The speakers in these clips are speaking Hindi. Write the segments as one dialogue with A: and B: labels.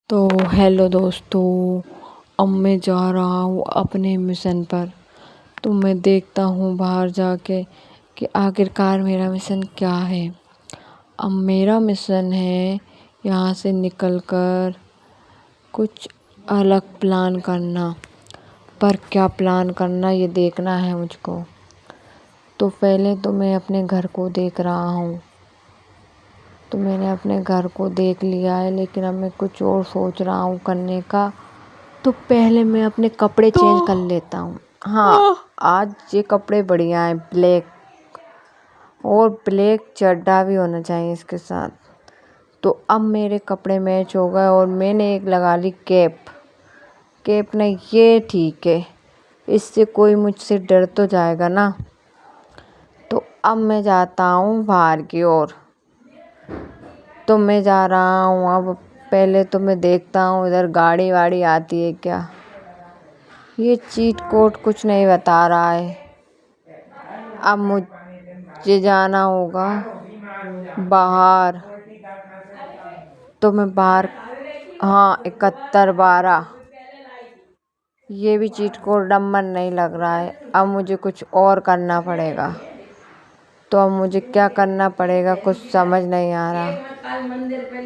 A: तो हेलो दोस्तों। अब मैं जा रहा हूँ अपने मिशन पर। तो मैं देखता हूँ बाहर जाके कि आखिरकार मेरा मिशन क्या है। अब मेरा मिशन है यहाँ से निकलकर कुछ अलग प्लान करना। पर क्या प्लान करना ये देखना है मुझको। तो पहले तो मैं अपने घर को देख रहा हूँ। तो मैंने अपने घर को देख लिया है, लेकिन अब मैं कुछ और सोच रहा हूँ करने का। तो पहले मैं अपने कपड़े चेंज कर लेता हूँ। हाँ, आज ये कपड़े बढ़िया हैं, ब्लैक और ब्लैक चड्डा भी होना चाहिए इसके साथ। तो अब मेरे कपड़े मैच हो गए और मैंने एक लगा ली कैप। कैप नहीं, ये ठीक है, इससे कोई मुझसे डर तो जाएगा ना। तो अब मैं जाता हूँ बाहर की ओर। तो मैं जा रहा हूँ। अब पहले तो मैं देखता हूँ इधर गाड़ी वाड़ी आती है क्या। ये चीट कोड कुछ नहीं बता रहा है। अब मुझे जाना होगा बाहर। तो मैं बाहर, हाँ, 7112, ये भी चीट कोड नंबर नहीं लग रहा है। अब मुझे कुछ और करना पड़ेगा। तो अब मुझे क्या करना पड़ेगा कुछ समझ नहीं आ रहा।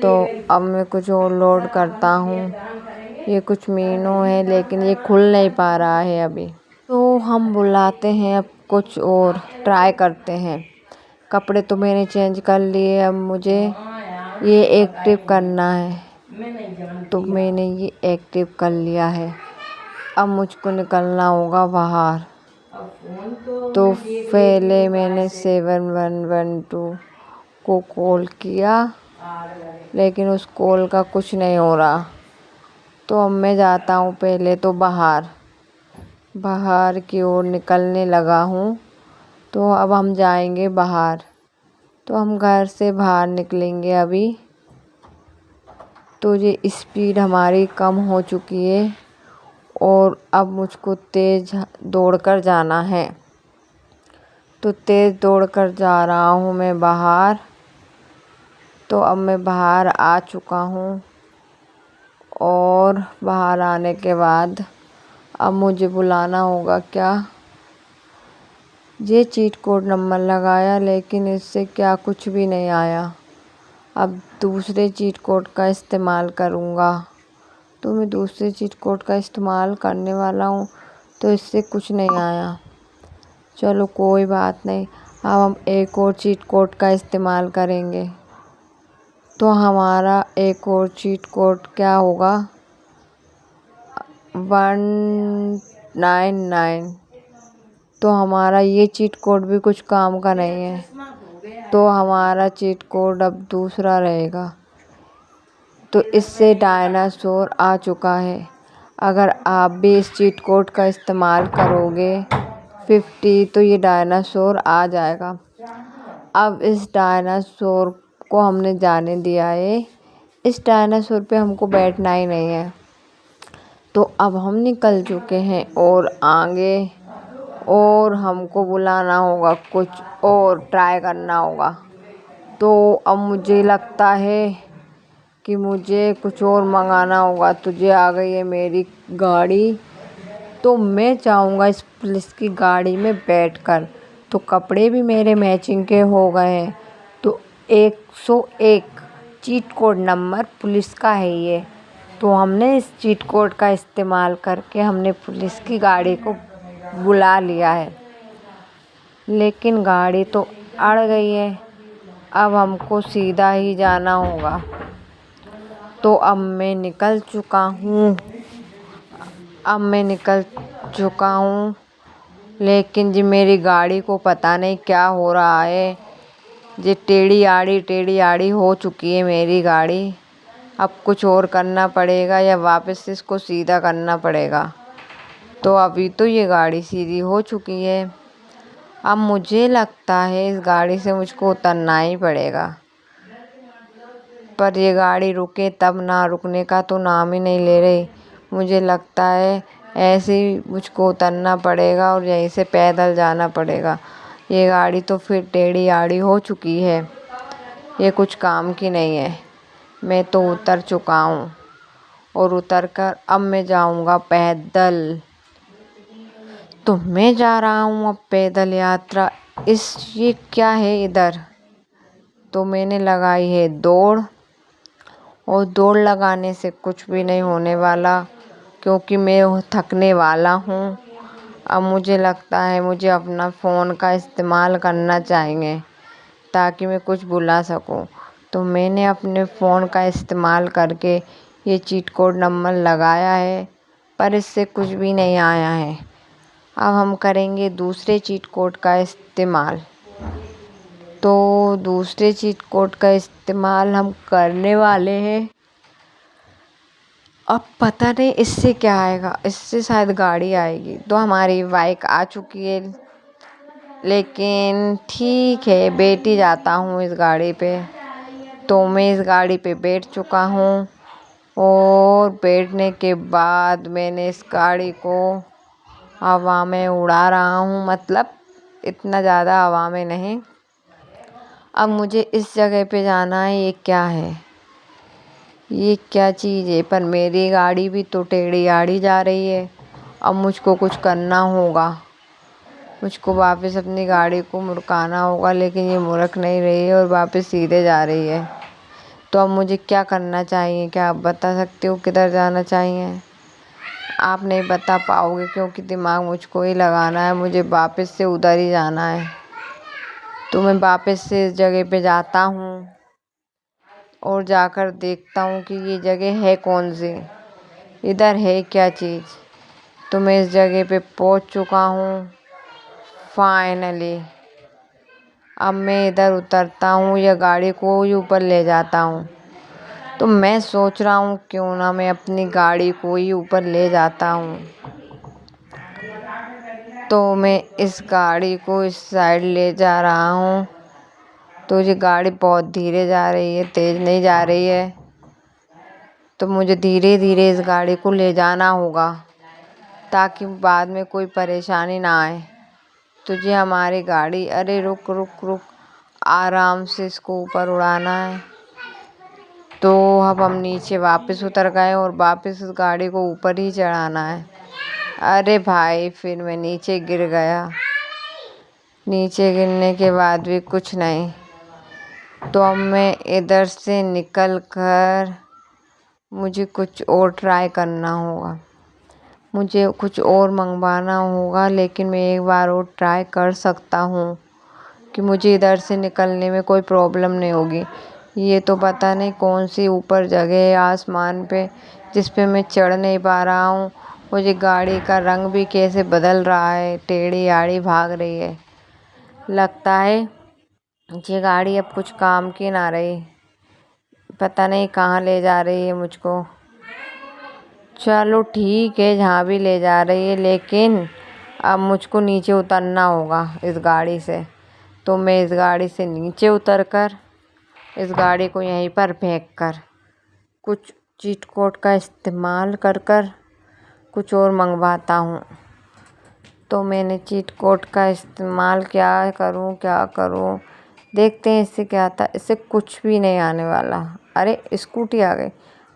A: तो अब मैं कुछ और लोड करता हूँ। ये कुछ मीनू है, लेकिन ये खुल नहीं पा रहा है अभी। तो हम बुलाते हैं, अब कुछ और ट्राई करते हैं। कपड़े तो मैंने चेंज कर लिए, अब मुझे ये एक्टिव करना है। तो मैंने ये एक्टिव कर लिया है। अब मुझको निकलना होगा बाहर। तो पहले मैंने 7112 को कॉल किया, लेकिन उस कॉल का कुछ नहीं हो रहा। तो अब मैं जाता हूँ पहले तो बाहर की ओर निकलने लगा हूँ। तो अब हम जाएंगे बाहर। तो हम घर से बाहर निकलेंगे अभी। तो ये स्पीड हमारी कम हो चुकी है और अब मुझको तेज़ दौड़कर जाना है। तो तेज़ दौड़कर जा रहा हूँ मैं बाहर। तो अब मैं बाहर आ चुका हूँ और बाहर आने के बाद अब मुझे बुलाना होगा क्या। ये चीट कोड नंबर लगाया, लेकिन इससे क्या कुछ भी नहीं आया। अब दूसरे चीट कोड का इस्तेमाल करूँगा। तो मैं दूसरे चीट कोड का इस्तेमाल करने वाला हूँ, तो इससे कुछ नहीं आया। चलो कोई बात नहीं, अब हम एक और चीट कोड का इस्तेमाल करेंगे। तो हमारा एक और चीट कोड क्या होगा, 199। तो हमारा ये चीट कोड भी कुछ काम का नहीं है। तो हमारा चीट कोड अब दूसरा रहेगा। तो इससे डायनासोर आ चुका है। अगर आप भी इस चीट कोड का इस्तेमाल करोगे 50, तो ये डायनासोर आ जाएगा। अब इस डायनासोर को हमने जाने दिया है। इस डायनासोर पे हमको बैठना ही नहीं है। तो अब हम निकल चुके हैं और आगे, और हमको बुलाना होगा, कुछ और ट्राई करना होगा। तो अब मुझे लगता है कि मुझे कुछ और मंगाना होगा। तुझे आ गई है मेरी गाड़ी। तो मैं चाहूँगा इस पुलिस की गाड़ी में बैठकर। तो कपड़े भी मेरे मैचिंग के हो गए हैं। तो 101 चीट कोड नंबर पुलिस का है ये। तो हमने इस चीट कोड का इस्तेमाल करके हमने पुलिस की गाड़ी को बुला लिया है, लेकिन गाड़ी तो अड़ गई है। अब हमको सीधा ही जाना होगा। तो अब मैं निकल चुका हूँ, लेकिन जी मेरी गाड़ी को पता नहीं क्या हो रहा है। जी टेढ़ी आड़ी हो चुकी है मेरी गाड़ी। अब कुछ और करना पड़ेगा या वापस इसको सीधा करना पड़ेगा। तो अभी तो ये गाड़ी सीधी हो चुकी है। अब मुझे लगता है इस गाड़ी से मुझको उतरना ही पड़ेगा। पर ये गाड़ी रुके तब ना, रुकने का तो नाम ही नहीं ले रही। मुझे लगता है ऐसे ही मुझको उतरना पड़ेगा और यहीं से पैदल जाना पड़ेगा। ये गाड़ी तो फिर टेढ़ी आड़ी हो चुकी है। ये कुछ काम की नहीं है। मैं तो उतर चुका हूँ और उतरकर अब मैं जाऊँगा पैदल। तो मैं जा रहा हूँ अब पैदल यात्रा। ये क्या है इधर? तो मैंने लगाई है दौड़, और दौड़ लगाने से कुछ भी नहीं होने वाला, क्योंकि मैं थकने वाला हूँ। अब मुझे लगता है मुझे अपना फ़ोन का इस्तेमाल करना चाहिए ताकि मैं कुछ बुला सकूं। तो मैंने अपने फ़ोन का इस्तेमाल करके ये चीट कोड नंबर लगाया है, पर इससे कुछ भी नहीं आया है। अब हम करेंगे दूसरे चीट कोड का इस्तेमाल। तो दूसरे चीट कोड का इस्तेमाल हम करने वाले हैं। अब पता नहीं इससे क्या आएगा, इससे शायद गाड़ी आएगी। तो हमारी बाइक आ चुकी है, लेकिन ठीक है, बैठ ही जाता हूँ इस गाड़ी पे। तो मैं इस गाड़ी पे बैठ चुका हूँ, और बैठने के बाद मैंने इस गाड़ी को हवा में उड़ा रहा हूँ, मतलब इतना ज़्यादा हवा में नहीं। अब मुझे इस जगह पे जाना है। ये क्या है? ये क्या चीज़ है? पर मेरी गाड़ी भी तो टेढ़ी आड़ी जा रही है। अब मुझको कुछ करना होगा, मुझको वापस अपनी गाड़ी को मुड़काना होगा, लेकिन ये मुड़क नहीं रही है और वापस सीधे जा रही है। तो अब मुझे क्या करना चाहिए? क्या आप बता सकते हो किधर जाना चाहिए? आप नहीं बता पाओगे, क्योंकि दिमाग मुझको ही लगाना है। मुझे वापस से उधर ही जाना है। तो मैं वापस से इस जगह पे जाता हूँ और जाकर देखता हूँ कि ये जगह है कौन सी, इधर है क्या चीज़। तो मैं इस जगह पे पहुँच चुका हूँ फाइनली। अब मैं इधर उतरता हूँ या गाड़ी को ही ऊपर ले जाता हूँ। तो मैं सोच रहा हूँ क्यों ना मैं अपनी गाड़ी को ही ऊपर ले जाता हूँ। तो मैं इस गाड़ी को इस साइड ले जा रहा हूँ। तो ये गाड़ी बहुत धीरे जा रही है, तेज़ नहीं जा रही है। तो मुझे धीरे धीरे इस गाड़ी को ले जाना होगा ताकि बाद में कोई परेशानी ना आए। तो ये हमारी गाड़ी, अरे रुक रुक रुक, आराम से इसको ऊपर उड़ाना है। तो अब हम नीचे वापस उतर गए और वापस इस गाड़ी को ऊपर ही चढ़ाना है। अरे भाई, फिर मैं नीचे गिर गया। नीचे गिरने के बाद भी कुछ नहीं। तो अब मैं इधर से निकल कर मुझे कुछ और ट्राई करना होगा, मुझे कुछ और मंगवाना होगा। लेकिन मैं एक बार और ट्राई कर सकता हूँ कि मुझे इधर से निकलने में कोई प्रॉब्लम नहीं होगी। ये तो पता नहीं कौन सी ऊपर जगह है आसमान पे, जिस पे मैं चढ़ नहीं पा रहा हूँ। मुझे गाड़ी का रंग भी कैसे बदल रहा है, टेढ़ी आड़ी भाग रही है। लगता है ये गाड़ी अब कुछ काम की ना रही, पता नहीं कहाँ ले जा रही है मुझको। चलो ठीक है, जहाँ भी ले जा रही है, लेकिन अब मुझको नीचे उतरना होगा इस गाड़ी से। तो मैं इस गाड़ी से नीचे उतरकर इस गाड़ी को यहीं पर फेंक कर कुछ चीट कोड का इस्तेमाल कर कुछ और मंगवाता हूँ। तो मैंने चीट कोड का इस्तेमाल क्या करूँ, देखते हैं इससे क्या आता है। इससे कुछ भी नहीं आने वाला। अरे स्कूटी आ गई,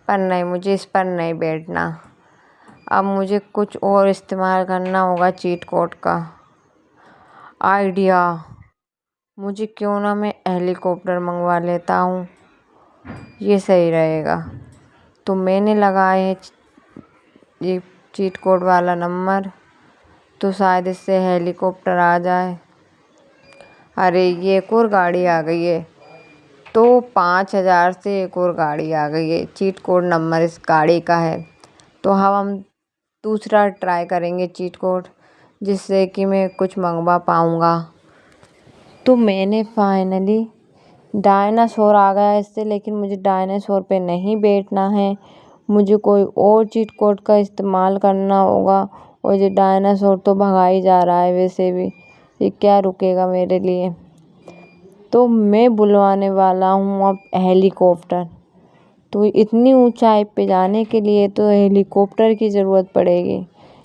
A: पर नहीं, मुझे इस पर नहीं बैठना। अब मुझे कुछ और इस्तेमाल करना होगा चीट कोड का। आइडिया, मुझे क्यों ना मैं हेलीकॉप्टर मंगवा लेता हूँ, ये सही रहेगा। तो मैंने लगाए है ये चीट कोड वाला नंबर, तो शायद इससे हेलीकॉप्टर आ जाए। अरे ये एक और गाड़ी आ गई है। तो 5,000 से एक और गाड़ी आ गई है। चीट कोड नंबर इस गाड़ी का है। तो हम दूसरा ट्राई करेंगे चीट कोड, जिससे कि मैं कुछ मंगवा पाऊँगा। तो मैंने फाइनली डायनासोर आ गया इससे, लेकिन मुझे डायनासोर पे नहीं बैठना है। मुझे कोई और चीट कोड का इस्तेमाल करना होगा। और ये डायनासोर तो भगा ही जा रहा है वैसे भी, ये क्या रुकेगा मेरे लिए। तो मैं बुलवाने वाला हूँ अब हेलीकॉप्टर। तो इतनी ऊंचाई पे जाने के लिए तो हेलीकॉप्टर की ज़रूरत पड़ेगी,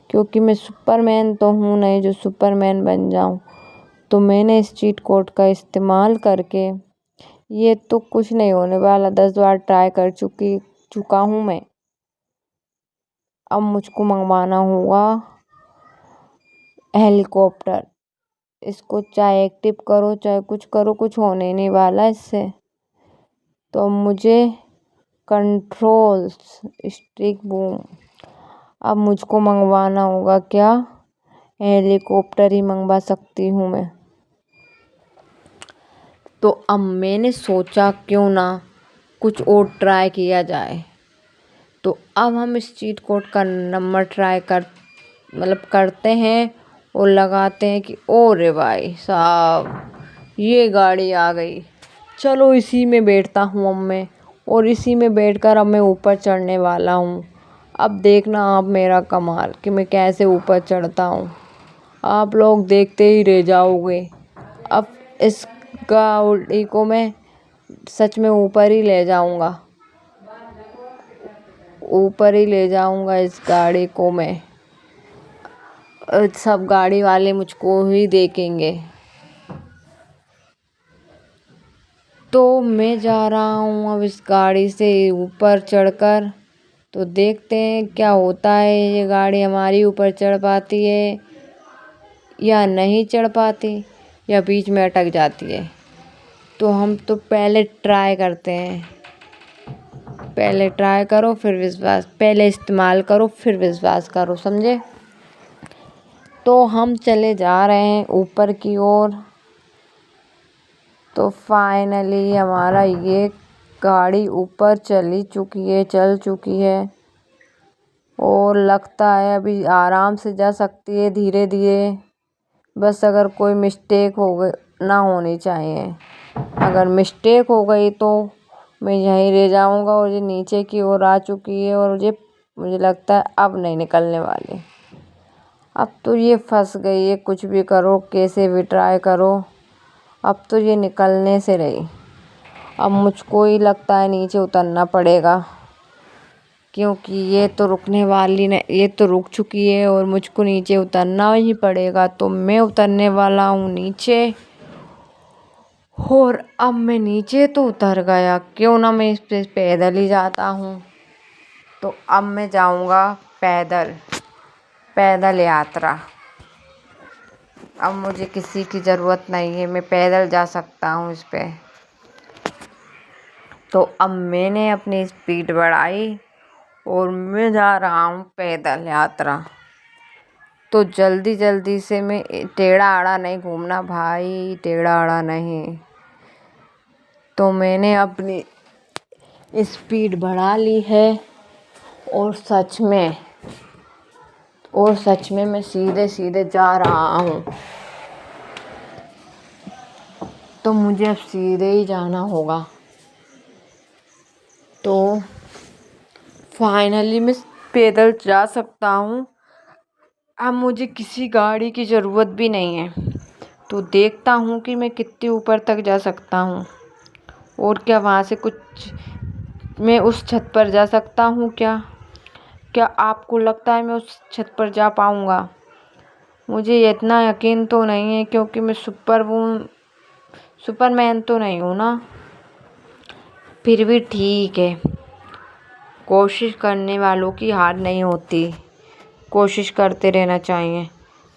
A: क्योंकि मैं सुपरमैन तो हूँ नहीं जो सुपरमैन बन जाऊँ। तो मैंने इस चीट कोड का इस्तेमाल करके, ये तो कुछ नहीं होने वाला, 10 बार ट्राई कर चुका हूँ मैं। अब मुझको मंगवाना होगा हेलीकॉप्टर। इसको चाहे एक्टिव करो चाहे कुछ करो, कुछ होने नहीं वाला इससे। तो मुझे कंट्रोल्स स्टिक बूम, अब मुझको मंगवाना होगा क्या, हेलीकॉप्टर ही मंगवा सकती हूँ मैं। तो अब मैंने सोचा क्यों ना कुछ और ट्राई किया जाए। तो अब हम इस चीट कोड का नंबर करते हैं और लगाते हैं कि ओ रे भाई साहब ये गाड़ी आ गई, चलो इसी में बैठता हूँ अब मैं, और इसी में बैठकर अब मैं ऊपर चढ़ने वाला हूँ। अब देखना आप मेरा कमाल कि मैं कैसे ऊपर चढ़ता हूँ, आप लोग देखते ही रह जाओगे। अब इस गाड़ी को मैं सच में ऊपर ही ले जाऊंगा, ऊपर ही ले जाऊंगा इस गाड़ी को मैं। सब गाड़ी वाले मुझको ही देखेंगे। तो मैं जा रहा हूँ अब इस गाड़ी से ऊपर चढ़कर। तो देखते हैं क्या होता है, ये गाड़ी हमारी ऊपर चढ़ पाती है या नहीं चढ़ पाती, या बीच में अटक जाती है। तो हम तो पहले ट्राई करते हैं, पहले ट्राई करो फिर विश्वास, पहले इस्तेमाल करो फिर विश्वास करो, समझे। तो हम चले जा रहे हैं ऊपर की ओर। तो फाइनली हमारा ये गाड़ी ऊपर चल चुकी है और लगता है अभी आराम से जा सकती है धीरे धीरे। बस अगर कोई मिस्टेक हो गई ना होनी चाहिए, अगर मिस्टेक हो गई तो मैं यहीं रह जाऊंगा। और ये नीचे की ओर आ चुकी है और मुझे लगता है अब नहीं निकलने वाली। अब तो ये फंस गई है, कुछ भी करो कैसे भी ट्राई करो, अब तो ये निकलने से रही। अब मुझको ही लगता है नीचे उतरना पड़ेगा, क्योंकि ये तो रुकने वाली नहीं, ये तो रुक चुकी है और मुझको नीचे उतरना ही पड़ेगा। तो मैं उतरने वाला हूँ नीचे, और अब मैं नीचे तो उतर गया, क्यों ना मैं इस पे पैदल ही जाता हूँ। तो अब मैं जाऊँगा पैदल यात्रा। अब मुझे किसी की ज़रूरत नहीं है, मैं पैदल जा सकता हूँ इस पे। तो अब मैंने अपनी स्पीड बढ़ाई और मैं जा रहा हूँ पैदल यात्रा। तो जल्दी जल्दी से मैं, टेढ़ा आड़ा नहीं घूमना भाई, टेढ़ा आड़ा नहीं। तो मैंने अपनी स्पीड बढ़ा ली है और सच में मैं सीधे सीधे जा रहा हूँ। तो मुझे अब सीधे ही जाना होगा। तो फाइनली मैं पैदल जा सकता हूँ, अब मुझे किसी गाड़ी की ज़रूरत भी नहीं है। तो देखता हूँ कि मैं कितने ऊपर तक जा सकता हूँ, और क्या वहाँ से कुछ मैं उस छत पर जा सकता हूँ क्या आपको लगता है मैं उस छत पर जा पाऊँगा? मुझे इतना यकीन तो नहीं है, क्योंकि मैं सुपरमैन तो नहीं हूँ ना। फिर भी ठीक है, कोशिश करने वालों की हार नहीं होती, कोशिश करते रहना चाहिए।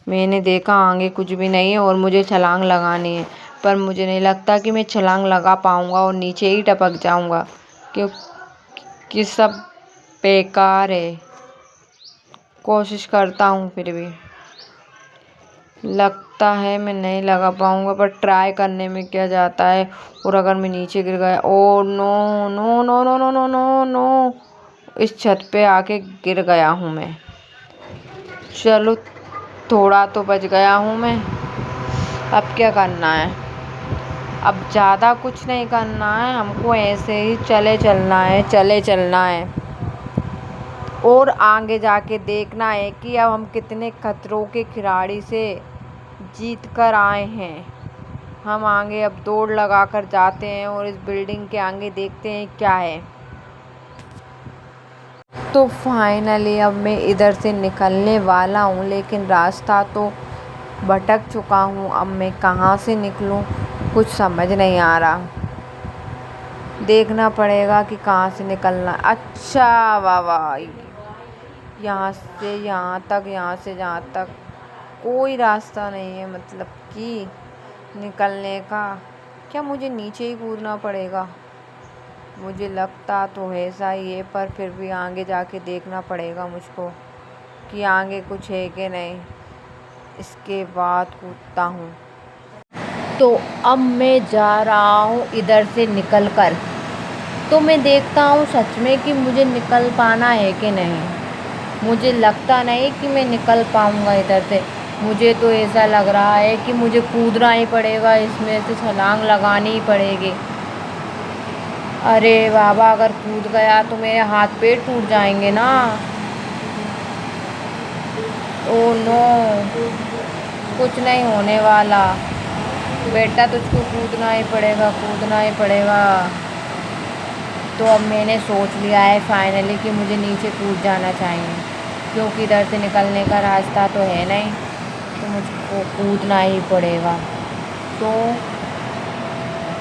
A: मैंने देखा आगे कुछ भी नहीं है और मुझे छलांग लगानी है, पर मुझे नहीं लगता कि मैं छलांग लगा पाऊँगा और नीचे ही टपक जाऊँगा, क्योंकि सब बेकार है। कोशिश करता हूँ, फिर भी लगता है मैं नहीं लगा पाऊँगा, पर ट्राई करने में क्या जाता है। और अगर मैं नीचे गिर गया, oh no no no no no no no no, इस छत पे आके गिर गया हूँ मैं। चलो थोड़ा तो बच गया हूँ मैं। अब क्या करना है, अब ज़्यादा कुछ नहीं करना है, हमको ऐसे ही चले चलना है और आगे जाके देखना है कि अब हम कितने खतरों के खिलाड़ी से जीत कर आए हैं। हम आगे अब दौड़ लगा कर जाते हैं और इस बिल्डिंग के आगे देखते हैं क्या है। तो फाइनली अब मैं इधर से निकलने वाला हूँ, लेकिन रास्ता तो भटक चुका हूँ। अब मैं कहाँ से निकलूँ कुछ समझ नहीं आ रहा, देखना पड़ेगा कि कहाँ से निकलना। अच्छा वाह वाह, यहाँ से यहाँ तक, यहाँ से यहाँ तक कोई रास्ता नहीं है, मतलब कि निकलने का। क्या मुझे नीचे ही कूदना पड़ेगा? मुझे लगता तो ऐसा ही है, पर फिर भी आगे जाके देखना पड़ेगा मुझको कि आगे कुछ है कि नहीं। इसके बाद कूदता हूँ। तो अब मैं जा रहा हूँ इधर से निकल कर। तो मैं देखता हूँ सच में कि मुझे निकल पाना है कि नहीं। मुझे लगता नहीं कि मैं निकल पाऊँगा इधर से। मुझे तो ऐसा लग रहा है कि मुझे कूदना ही पड़ेगा, इसमें से छलांग लगानी ही पड़ेगी। अरे बाबा, अगर कूद गया तो मेरे हाथ पैर टूट जाएंगे ना। ओह नो, कुछ नहीं होने वाला बेटा, तुझको कूदना ही पड़ेगा, कूदना ही पड़ेगा। तो अब मैंने सोच लिया है फाइनली कि मुझे नीचे कूद जाना चाहिए, क्योंकि इधर से निकलने का रास्ता तो है नहीं, तो मुझको कूदना ही पड़ेगा।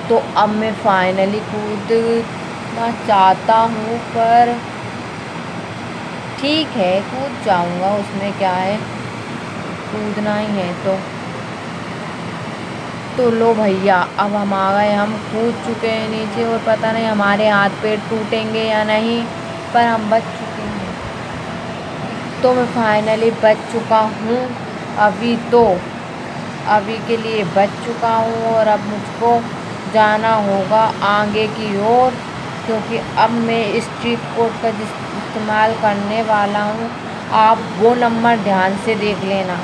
A: तो अब मैं फाइनली कूदना चाहता हूँ, पर ठीक है कूद जाऊँगा, उसमें क्या है, कूदना ही है। तो लो भैया, अब हम आ गए, हम कूद चुके हैं नीचे, और पता नहीं हमारे हाथ पैर टूटेंगे या नहीं, पर हम बच चुके हैं। तो मैं फाइनली बच चुका हूँ अभी के लिए बच चुका हूँ, और अब मुझको जाना होगा आगे की ओर, क्योंकि अब मैं इस चीट कोड का इस्तेमाल करने वाला हूँ। आप वो नंबर ध्यान से देख लेना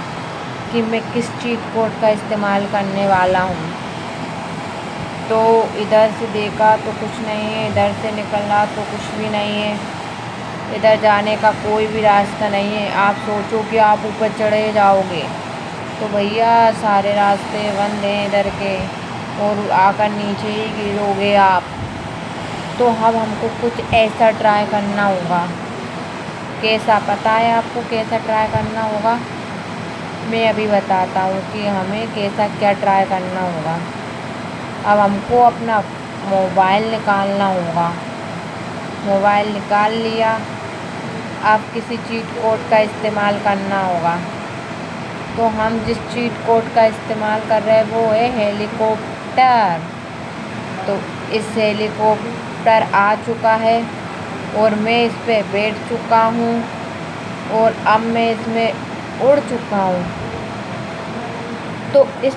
A: कि मैं किस चीट कोड का इस्तेमाल करने वाला हूँ। तो इधर से देखा तो कुछ नहीं है, इधर से निकला तो कुछ भी नहीं है, इधर जाने का कोई भी रास्ता नहीं है। आप सोचो कि आप ऊपर चढ़े जाओगे, तो भैया सारे रास्ते बंद हैं इधर के, और आकर नीचे ही गिरोगे आप। तो अब हमको कुछ ऐसा ट्राई करना होगा। कैसा, पता है आपको कैसा ट्राई करना होगा? मैं अभी बताता हूँ कि हमें कैसा क्या ट्राई करना होगा। अब हमको अपना मोबाइल निकालना होगा। मोबाइल निकाल लिया, अब किसी चीट कोड का इस्तेमाल करना होगा। तो हम जिस चीट कोड का इस्तेमाल कर रहे हैं वो है हेलीकॉप्टर। तो इस हेलीकॉप्टर आ चुका है, और मैं इस पे बैठ चुका हूँ, और अब मैं इसमें उड़ चुका हूँ। तो इस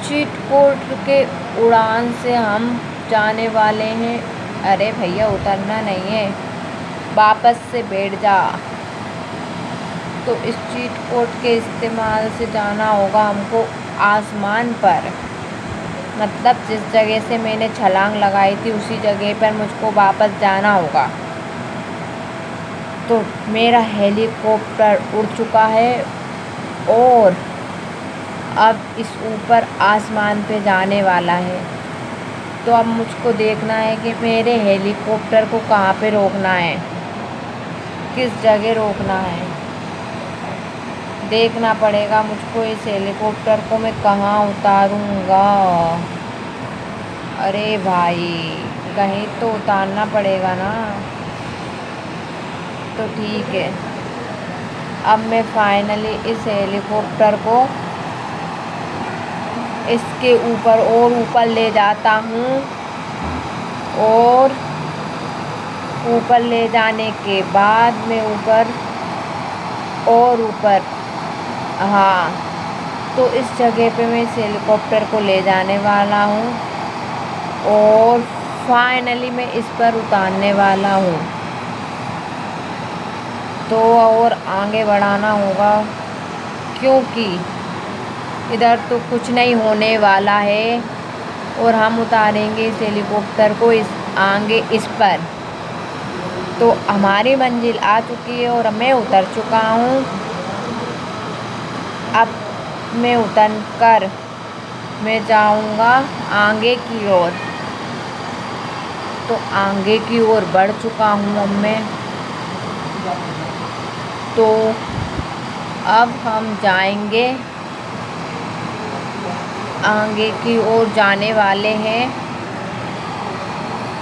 A: चीट कोड के उड़ान से हम जाने वाले हैं। अरे भैया, उतरना नहीं है, वापस से बैठ जा। तो इस चीट कोड के इस्तेमाल से जाना होगा हमको आसमान पर, मतलब जिस जगह से मैंने छलांग लगाई थी उसी जगह पर मुझको वापस जाना होगा। तो मेरा हेलीकॉप्टर उड़ चुका है, और अब इस ऊपर आसमान पे जाने वाला है। तो अब मुझको देखना है कि मेरे हेलीकॉप्टर को कहाँ पे रोकना है, किस जगह रोकना है। देखना पड़ेगा मुझको इस हेलीकॉप्टर को मैं कहाँ उतारूँगा। अरे भाई, कहीं तो उतारना पड़ेगा ना। तो ठीक है, अब मैं फाइनली इस हेलीकॉप्टर को इसके ऊपर और ऊपर ले जाता हूँ, और ऊपर ले जाने के बाद मैं ऊपर और ऊपर, हाँ, तो इस जगह पे मैं इस हेलीकॉप्टर को ले जाने वाला हूँ, और फाइनली मैं इस पर उतारने वाला हूँ। तो और आगे बढ़ाना होगा, क्योंकि इधर तो कुछ नहीं होने वाला है, और हम उतारेंगे इस हेलीकॉप्टर को इस पर। तो हमारी मंजिल आ चुकी है, और मैं उतर चुका हूँ। अब मैं उतर कर मैं जाऊँगा आगे की ओर। तो आगे की ओर बढ़ चुका हूँ अब मैं। तो अब हम जाएंगे, आगे की ओर जाने वाले हैं।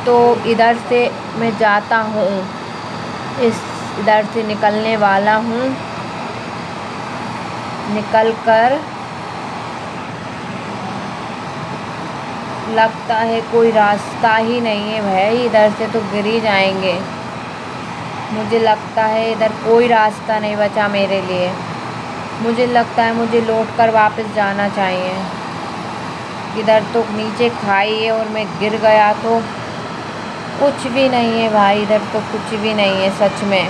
A: तो इधर से मैं जाता हूँ इस इधर से निकलने वाला हूँ। निकल कर लगता है कोई रास्ता ही नहीं है भाई, इधर से तो गिर ही जाएंगे। मुझे लगता है इधर कोई रास्ता नहीं बचा मेरे लिए। मुझे लगता है मुझे लौट कर वापस जाना चाहिए। इधर तो नीचे खाई है और मैं गिर गया तो कुछ भी नहीं है भाई, इधर तो कुछ भी नहीं है सच में।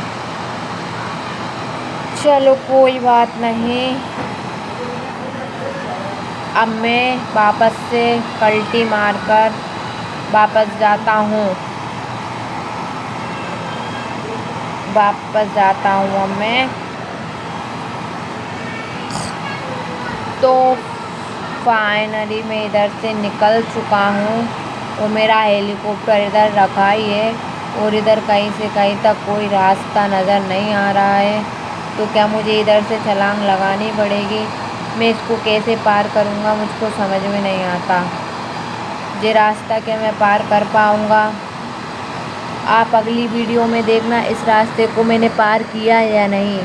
A: चलो कोई बात नहीं, अब मैं वापस से पलटी मारकर वापस जाता हूँ। अब मैं तो फाइनली मैं इधर से निकल चुका हूँ और मेरा हेलीकॉप्टर इधर रखा ही है और इधर कहीं से कहीं तक कोई रास्ता नज़र नहीं आ रहा है। तो क्या मुझे इधर से छलांग लगानी पड़ेगी? मैं इसको कैसे पार करूँगा मुझको समझ में नहीं आता। ये रास्ता क्या मैं पार कर पाऊँगा? आप अगली वीडियो में देखना इस रास्ते को मैंने पार किया है या नहीं।